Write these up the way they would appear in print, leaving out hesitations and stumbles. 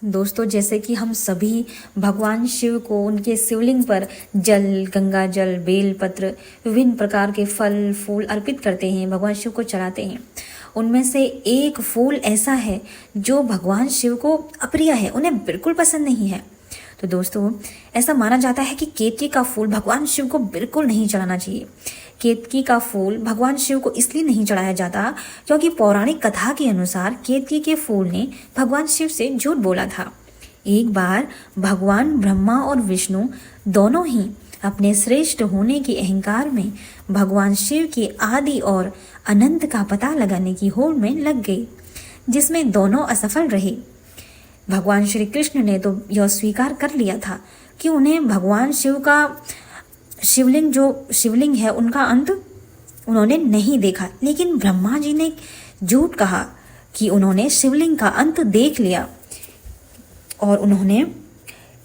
दोस्तों, जैसे कि हम सभी भगवान शिव को उनके शिवलिंग पर जल, गंगा जल, बेलपत्र, विभिन्न प्रकार के फल फूल अर्पित करते हैं, भगवान शिव को चढ़ाते हैं। उनमें से एक फूल ऐसा है जो भगवान शिव को अप्रिय है, उन्हें बिल्कुल पसंद नहीं है। तो दोस्तों, ऐसा माना जाता है कि केतकी का फूल भगवान शिव को बिल्कुल नहीं चढ़ाना चाहिए। केतकी का फूल भगवान शिव को इसलिए नहीं चढ़ाया जाता क्योंकि पौराणिक कथा के अनुसार केतकी के फूल ने भगवान शिव से झूठ बोला था। एक बार भगवान ब्रह्मा और विष्णु दोनों ही अपने श्रेष्ठ होने के अहंकार में भगवान शिव के आदि और अनंत का पता लगाने की होड़ में लग गए, जिसमें दोनों असफल रहे। भगवान श्री कृष्ण ने तो यह स्वीकार कर लिया था कि उन्हें भगवान शिव का शिवलिंग है उनका अंत उन्होंने नहीं देखा, लेकिन ब्रह्मा जी ने झूठ कहा कि उन्होंने शिवलिंग का अंत देख लिया और उन्होंने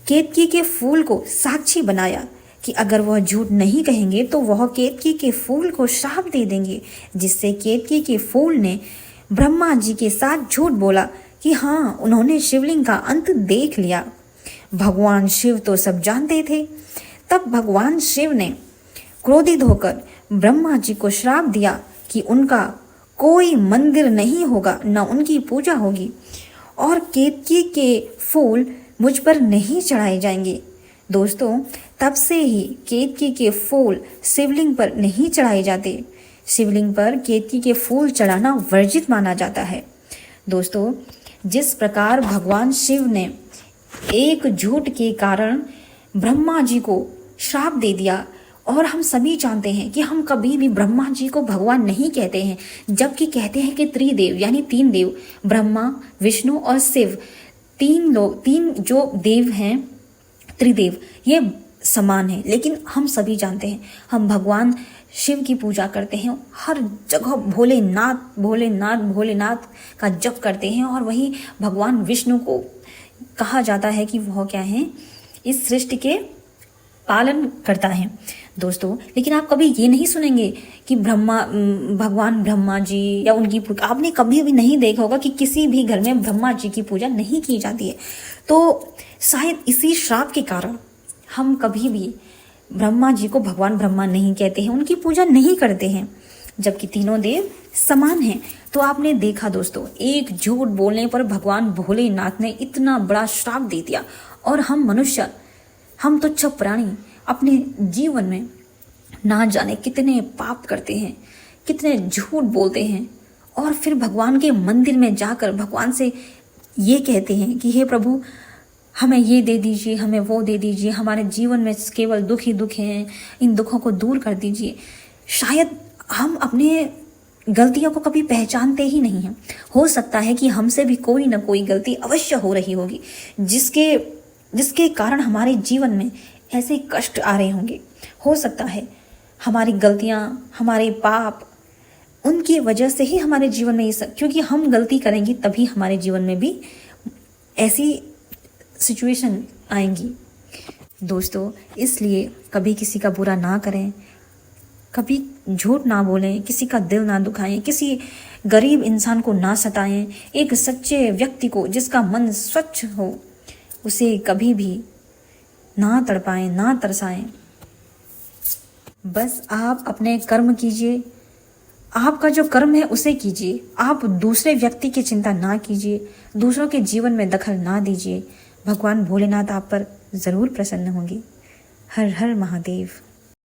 केतकी के फूल को साक्षी बनाया कि अगर वह झूठ नहीं कहेंगे तो वह केतकी के फूल को श्राप दे देंगे, जिससे केतकी के फूल ने ब्रह्मा जी के साथ झूठ बोला कि हाँ, उन्होंने शिवलिंग का अंत देख लिया। भगवान शिव तो सब जानते थे। तब भगवान शिव ने क्रोधित होकर ब्रह्मा जी को श्राप दिया कि उनका कोई मंदिर नहीं होगा, न उनकी पूजा होगी और केतकी के फूल मुझ पर नहीं चढ़ाए जाएंगे। दोस्तों, तब से ही केतकी के फूल शिवलिंग पर नहीं चढ़ाए जाते। शिवलिंग पर केतकी के फूल चढ़ाना वर्जित माना जाता है। दोस्तों, जिस प्रकार भगवान शिव ने एक झूठ के कारण ब्रह्मा जी को श्राप दे दिया, और हम सभी जानते हैं कि हम कभी भी ब्रह्मा जी को भगवान नहीं कहते हैं, जबकि कहते हैं कि त्रिदेव यानी तीन देव, ब्रह्मा, विष्णु और शिव, तीन जो देव हैं त्रिदेव, ये समान है। लेकिन हम सभी जानते हैं, हम भगवान शिव की पूजा करते हैं, हर जगह भोलेनाथ भोलेनाथ भोलेनाथ का जप करते हैं, और वही भगवान विष्णु को कहा जाता है कि वह क्या है, इस सृष्टि के पालन करता है। दोस्तों, लेकिन आप कभी ये नहीं सुनेंगे कि भगवान ब्रह्मा जी या उनकी पूजा, आपने कभी भी नहीं देखा होगा कि किसी भी घर में ब्रह्मा जी की पूजा नहीं की जाती है। तो शायद इसी श्राप के कारण हम कभी भी ब्रह्मा जी को भगवान ब्रह्मा नहीं कहते हैं, उनकी पूजा नहीं करते हैं, जबकि तीनों देव समान हैं। तो आपने देखा दोस्तों, एक झूठ बोलने पर भगवान भोलेनाथ ने इतना बड़ा श्राप दे दिया, और हम मनुष्य, हम तुच्छ प्राणी अपने जीवन में ना जाने कितने पाप करते हैं, कितने झूठ बोलते हैं, और फिर भगवान के मंदिर में जाकर भगवान से ये कहते हैं कि हे प्रभु, हमें ये दे दीजिए, हमें वो दे दीजिए, हमारे जीवन में केवल दुख ही दुख हैं, इन दुखों को दूर कर दीजिए। शायद हम अपने गलतियों को कभी पहचानते ही नहीं हैं। हो सकता है कि हमसे भी कोई ना कोई गलती अवश्य हो रही होगी, जिसके कारण हमारे जीवन में ऐसे कष्ट आ रहे होंगे। हो सकता है हमारी गलतियां, हमारे पाप, उनकी वजह से ही हमारे जीवन में ये सब, क्योंकि हम गलती करेंगे तभी हमारे जीवन में भी ऐसी सिचुएशन आएंगी। दोस्तों, इसलिए कभी किसी का बुरा ना करें, कभी झूठ ना बोलें, किसी का दिल ना दुखाएं, किसी गरीब इंसान को ना सताएं। एक सच्चे व्यक्ति को, जिसका मन स्वच्छ हो, उसे कभी भी ना तड़पाएं, ना तरसाएं। बस आप अपने कर्म कीजिए, आपका जो कर्म है उसे कीजिए। आप दूसरे व्यक्ति की चिंता ना कीजिए, दूसरों के जीवन में दखल ना दीजिए। भगवान भोलेनाथ आप पर जरूर प्रसन्न होंगे। हर हर महादेव।